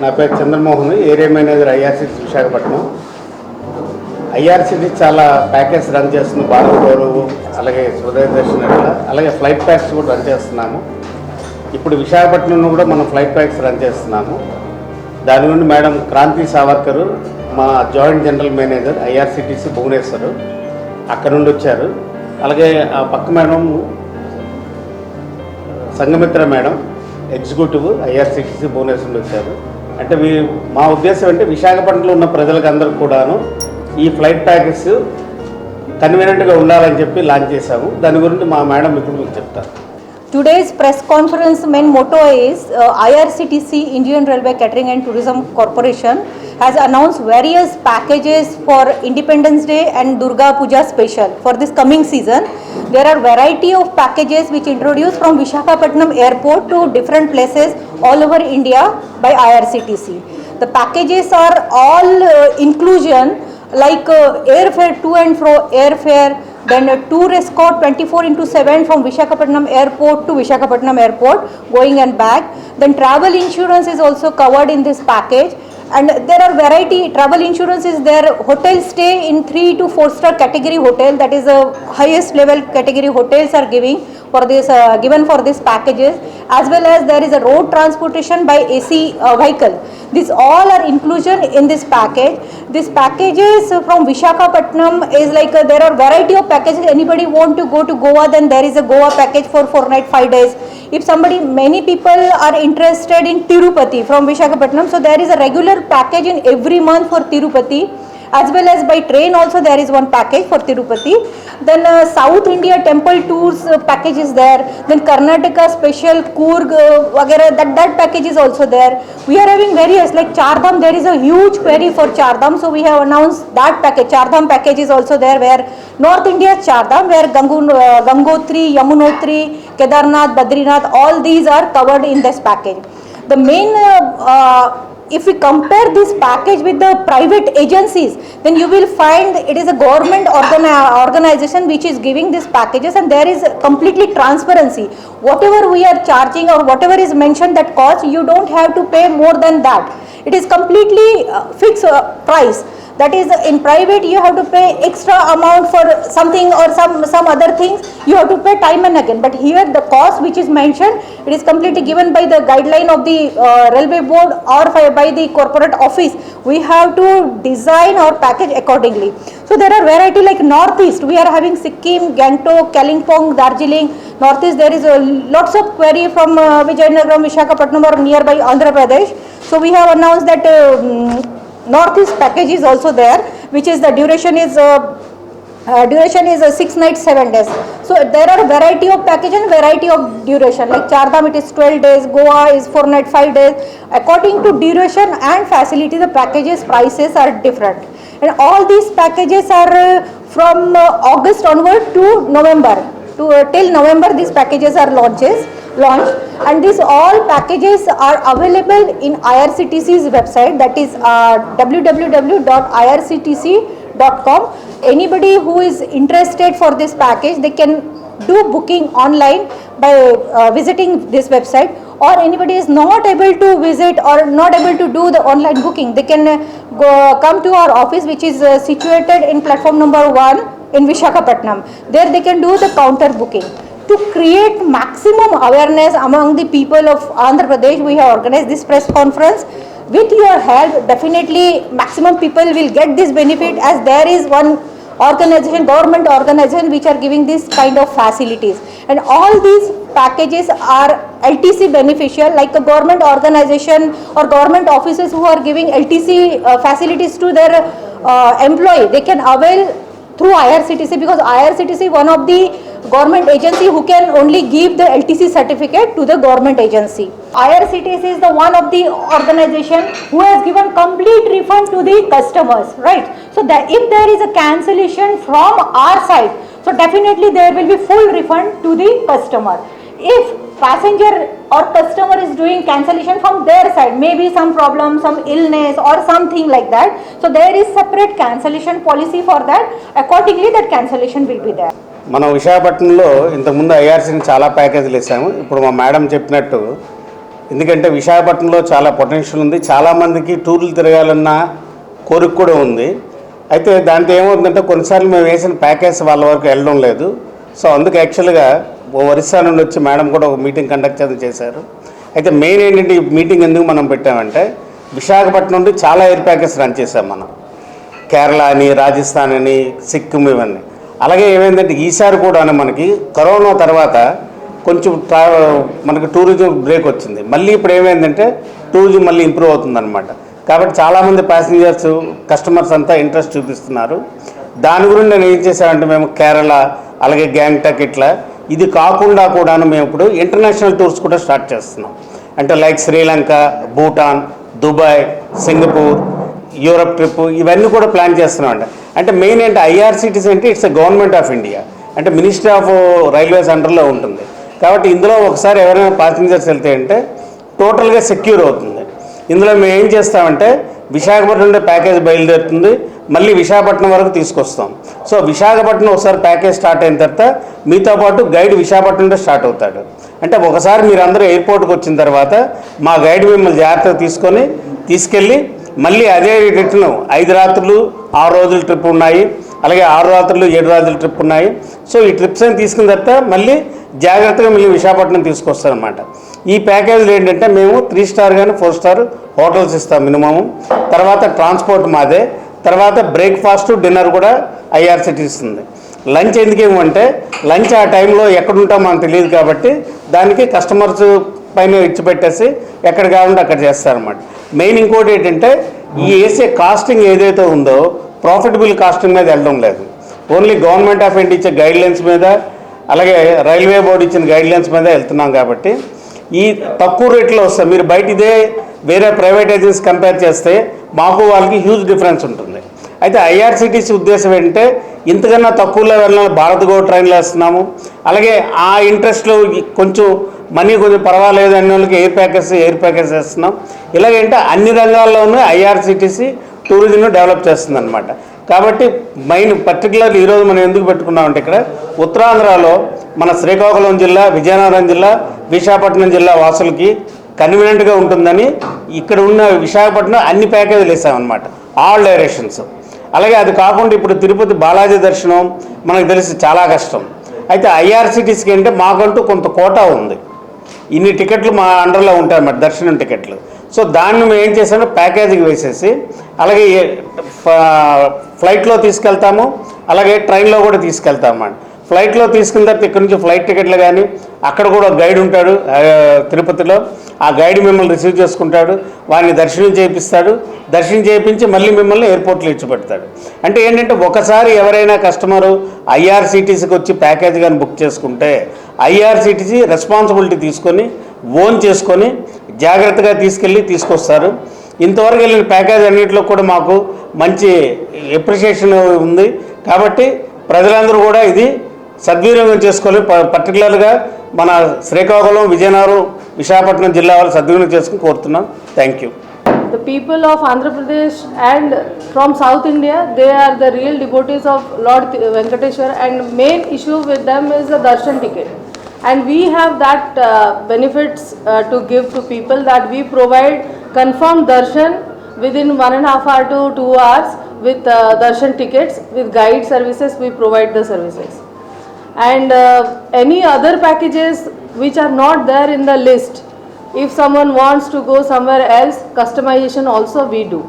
నా పేరు Chandramohan, area manager IRCT Visakhapatnam. IRCT చాలా ప్యాకేజ్ రన్ చేస్తుంది, భారత గౌరవ్, అలాగే హృదయ దర్శన్, అలాగే ఫ్లైట్ ప్యాక్స్ కూడా రన్ చేస్తున్నాము. ఇప్పుడు విశాఖపట్నంలో కూడా మనం ఫ్లైట్ ప్యాక్స్ రన్ చేస్తున్నాము. దాని నుండి మేడం క్రాంతి సావర్కర్, మా joint general manager IRCTC Bhubaneswar, అక్కడ నుండి వచ్చారు. అలాగే ఆ పక్క madam Sanghamitra madam, executive IRCTC Bhubaneswar నుండి వచ్చారు. అంటే మా ఉద్దేశం అంటే విశాఖపట్నంలో ఉన్న ప్రజలకు అందరూ కూడాను ఈ ఫ్లైట్ ప్యాకేజ్ కన్వీనియంట్గా ఉండాలని చెప్పి లాంచ్ చేశాము. దాని గురించి మా మేడం ఇప్పుడు మీకు చెప్తారు. Today's press conference main motto is IRCTC, Indian Railway Catering and Tourism Corporation, has announced various packages for Independence Day and Durga Puja special for this coming season. There are variety of packages which introduced from Visakhapatnam airport to different places all over India by IRCTC. The packages are all inclusion like airfare to and fro airfare, then a tour escort 24/7 from Visakhapatnam airport to Visakhapatnam airport going and back. Then travel insurance is also covered in this package, and there are variety. Travel insurance is there, hotel stay in 3 to 4 star category hotel, that is the highest level category hotels are giving for this given for these packages, as well as there is a road transportation by AC vehicle. These all are inclusion in this package. This packages from Visakhapatnam is like there are variety of packages. Anybody want to go to Goa, then there is a Goa package for 4 night 5 days. If many people are interested in Tirupati from Visakhapatnam, so there is a regular package in every month for Tirupati, as well as by train also there is one package for Tirupati. Then South India temple tours package is there. Then Karnataka special Coorg वगैरह that package is also there. We are having various like Chardham. There is a huge query for Chardham, so we have announced that package. Chardham package is also there, where North India Chardham, where Gangotri, Yamunotri, Kedarnath, Badrinath, all these are covered in this package. The main if we compare this package with the private agencies, then you will find it is a government organization which is giving these packages, and there is completely transparency. Whatever we are charging or whatever is mentioned that cost, you don't have to pay more than that. It is completely fixed price. That is, in private you have to pay extra amount for something or some other things, you have to pay time and again. But here the cost which is mentioned, it is completely given by the guideline of the railway board or by the corporate office. We have to design our package accordingly. So there are variety like Northeast, we are having Sikkim, Gangtok, Kalimpong, Darjeeling. Northeast there is lots of query from Vijayanagaram, Visakhapatnam or nearby Andhra Pradesh. So we have announced that Northeast package is also there, which is the duration is 6 nights 7 days. So there are variety of package and variety of duration. Like Chardham it is 12 days, Goa is 4 nights 5 days. According to duration and facility, the packages prices are different. And all these packages are from August onward to November. Till November these packages are launched, and these all packages are available in IRCTC's website, that is www.irctc.com. Anybody who is interested for this package, they can do booking online by visiting this website, or anybody is not able to visit or not able to do the online booking, they can come to our office, which is situated in platform number 1 in Visakhapatnam. There they can do the counter booking. To create maximum awareness among the people of Andhra Pradesh, we have organized this press conference. With your help, definitely maximum people will get this benefit, as there is one organization, government organization, which are giving this kind of facilities. And all these packages are LTC beneficial, like a government organization or government offices who are giving LTC facilities to their employee, they can avail through IRCTC, because IRCTC one of the government agency who can only give the LTC certificate to the government agency. IRCTC is the one of the organization who has given complete refund to the customers, right? So that if there is a cancellation from our side, so definitely there will be full refund to the customer. If passenger or customer is doing cancellation from their side, maybe some problem, some illness or something like that, so there is separate cancellation policy for that. Accordingly that cancellation will be there. మనం విశాఖపట్నంలో ఇంతకుముందు ఐఆర్సీని చాలా ప్యాకేజీలు ఇస్తాము. ఇప్పుడు మా madam చెప్పినట్టు ఎందుకంటే విశాఖపట్నంలో చాలా పొటెన్షియల్ ఉంది, చాలామందికి టూర్లు తిరగాలన్న కోరిక కూడా ఉంది. అయితే దాంతో ఏమవుతుందంటే కొన్నిసార్లు మేము వేసిన ప్యాకేజ్ వాళ్ళ వరకు వెళ్ళడం లేదు. సో అందుకు యాక్చువల్గా ఒరిస్సా నుండి వచ్చి మేడం కూడా ఒక మీటింగ్ కండక్ట్ చేశారు. అయితే మెయిన్ ఏంటంటే ఈ మీటింగ్ ఎందుకు మనం పెట్టామంటే విశాఖపట్నం నుండి చాలా ఎయిర్ ప్యాకేజ్ రన్ చేసాం మనం, కేరళ అని, రాజస్థాన్ అని, సిక్కిం ఇవన్నీ. అలాగే ఏమైందంటే ఈసారి కూడా మనకి కరోనా తర్వాత కొంచెం మనకి టూరిజం బ్రేక్ వచ్చింది. మళ్ళీ ఇప్పుడు ఏమైందంటే టూరిజం మళ్ళీ ఇంప్రూవ్ అవుతుందన్నమాట. కాబట్టి చాలామంది ప్యాసింజర్స్ కస్టమర్స్ అంతా ఇంట్రెస్ట్ చూపిస్తున్నారు. దాని గురించి నేను ఏం చేశానంటే మేము కేరళ అలాగే గ్యాంగ్టాక్ ఇట్లా ఇది కాకుండా కూడాను మేము ఇప్పుడు ఇంటర్నేషనల్ టూర్స్ కూడా స్టార్ట్ చేస్తున్నాం. అంటే like Sri Lanka, Bhutan, Dubai, Singapore, Europe trip ఇవన్నీ కూడా ప్లాన్ చేస్తున్నాం. అంటే మెయిన్ ఏంటి ఐఆర్సిటీసీ అంటే it's a government of India, అంటే మినిస్ట్రీ ఆఫ్ రైల్వేస్ అండర్లో ఉంటుంది. కాబట్టి ఇందులో ఒకసారి ఎవరైనా ప్యాసింజర్స్ వెళ్తే అంటే టోటల్గా సెక్యూర్ అవుతుంది. ఇందులో మేము ఏం చేస్తామంటే విశాఖపట్నం నుండి ప్యాకేజ్ బయలుదేరుతుంది, మళ్ళీ విశాఖపట్నం వరకు తీసుకొస్తాం. సో విశాఖపట్నం ఒకసారి ప్యాకేజ్ స్టార్ట్ అయిన తర్వాత మీతో పాటు గైడ్ విశాఖపట్నం నుండి స్టార్ట్ అవుతాడు. అంటే ఒకసారి మీరు అందరూ ఎయిర్పోర్ట్కి వచ్చిన తర్వాత మా గైడ్ మిమ్మల్ని జాగ్రత్తగా తీసుకెళ్ళి మళ్ళీ అదే రిటర్న్ 5 రాత్రులు 6 రోజుల ట్రిప్ ఉన్నాయి, అలాగే 6 రాత్రులు 7 రోజుల ట్రిప్ ఉన్నాయి. సో ఈ ట్రిప్స్ అని తీసుకున్న తర్వాత మళ్ళీ జాగ్రత్తగా మళ్ళీ విశాఖపట్నం తీసుకొస్తారనమాట. ఈ ప్యాకేజీలు ఏంటంటే మేము 3 స్టార్ కానీ 4 స్టార్ హోటల్స్ ఇస్తాం మినిమము, తర్వాత ట్రాన్స్పోర్ట్ మాదే, తర్వాత బ్రేక్ఫాస్ట్ డిన్నర్ కూడా ఐఆర్సిటీ ఇస్తుంది. లంచ్ ఎందుకు ఏమంటే లంచ్ ఆ టైంలో ఎక్కడుంటాం మనకు తెలియదు కాబట్టి దానికి కస్టమర్స్ పైన ఇచ్చిపెట్టేసి ఎక్కడ కావాలంటే అక్కడ చేస్తారన్నమాట. మెయిన్ ఇంకోటి ఏంటంటే ఈ వేసే కాస్టింగ్ ఏదైతే ఉందో ప్రాఫిటబుల్ కాస్టింగ్ మీద వెళ్ళడం లేదు, ఓన్లీ గవర్నమెంట్ ఆఫ్ ఇండియా ఇచ్చే గైడ్లైన్స్ మీద అలాగే రైల్వే బోర్డు ఇచ్చిన గైడ్లైన్స్ మీద వెళ్తున్నాం. కాబట్టి ఈ తక్కువ రేట్లో వస్తాయి. మీరు బయట ఇదే వేరే ప్రైవేట్ ఏజెన్సీ కంపేర్ చేస్తే మాకు వాళ్ళకి హ్యూజ్ డిఫరెన్స్ ఉంటుంది. అయితే ఐఆర్సిటీసీ ఉద్దేశం ఏంటంటే ఇంతకన్నా తక్కువలో వెళ్ళాలని భారత్ గో ట్రైన్లో వేస్తున్నాము. అలాగే ఆ ఇంట్రెస్ట్లో కొంచెం మనీ కొంచెం పర్వాలేదు అనే వాళ్ళకి ఎయిర్ ప్యాకేజ్ వేస్తున్నాం. ఇలాగంటే అన్ని రంగాల్లోనూ ఐఆర్సిటీసీ టూరిజంను డెవలప్ చేస్తుంది అనమాట. కాబట్టి మెయిన్ పర్టికులర్లీ ఈరోజు మనం ఎందుకు పెట్టుకున్నామంటే ఇక్కడ ఉత్తరాంధ్రలో మన శ్రీకాకుళం జిల్లా, విజయనగరం జిల్లా, విశాఖపట్నం జిల్లా వాసులకి కన్వీనియంట్గా ఉంటుందని ఇక్కడ ఉన్న విశాఖపట్నం అన్ని ప్యాకేజీలు వేసామన్నమాట, ఆల్ డైరెక్షన్స్. అలాగే అది కాకుండా ఇప్పుడు తిరుపతి బాలాజీ దర్శనం మనకు తెలిసి చాలా కష్టం. అయితే ఐఆర్సిటీసీకి అంటే మాకంటూ కొంత కోటా ఉంది, ఇన్ని టికెట్లు మా అండర్లో ఉంటాయన్నమాట, దర్శనం టికెట్లు. సో దాన్ని మేము ఏం చేసామంటే ప్యాకేజీకి వేసేసి అలాగే ఫ్లైట్లో తీసుకెళ్తాము, అలాగే ట్రైన్లో కూడా తీసుకెళ్తాము అన్నమాట. ఫ్లైట్లో తీసుకున్న తర్వాత ఇక్కడ నుంచి ఫ్లైట్ టికెట్లు కానీ అక్కడ కూడా గైడ్ ఉంటాడు తిరుపతిలో, ఆ గైడ్ మిమ్మల్ని రిసీవ్ చేసుకుంటాడు, వారిని దర్శనం చేయించి మళ్ళీ మిమ్మల్ని ఎయిర్పోర్ట్లో ఇచ్చిపెడతాడు. అంటే ఏంటంటే ఒకసారి ఎవరైనా కస్టమరు ఐఆర్సిటీసీకి వచ్చి ప్యాకేజ్ కానీ బుక్ చేసుకుంటే ఐఆర్సిటీసీ రెస్పాన్సిబిలిటీ తీసుకొని ఓన్ చేసుకొని జాగ్రత్తగా తీసుకొస్తారు. ఇంతవరకు వెళ్ళిన ప్యాకేజ్ అన్నింటిలో కూడా మాకు మంచి ఎప్రిషియేషన్ ఉంది. కాబట్టి ప్రజలందరూ కూడా ఇది సద్వినియోగం చేసుకోవాలి. పర్టికులర్గా మన శ్రీకాకుళం, విజయనగరం, విశాఖపట్నం జిల్లా వాళ్ళు సద్వినియోగం చేసుకుని కోరుతున్నాం. Thank you. The people of Andhra Pradesh and from South India, they are the real devotees of Lord Venkateshwar, and main issue with them is the darshan ticket. And we have that benefits to give to people, that we provide confirmed darshan within 1.5 hour to 2 hours with darshan tickets. With guide services, we provide the services. And any other packages which are not there in the list, if someone wants to go somewhere else, customization also we do.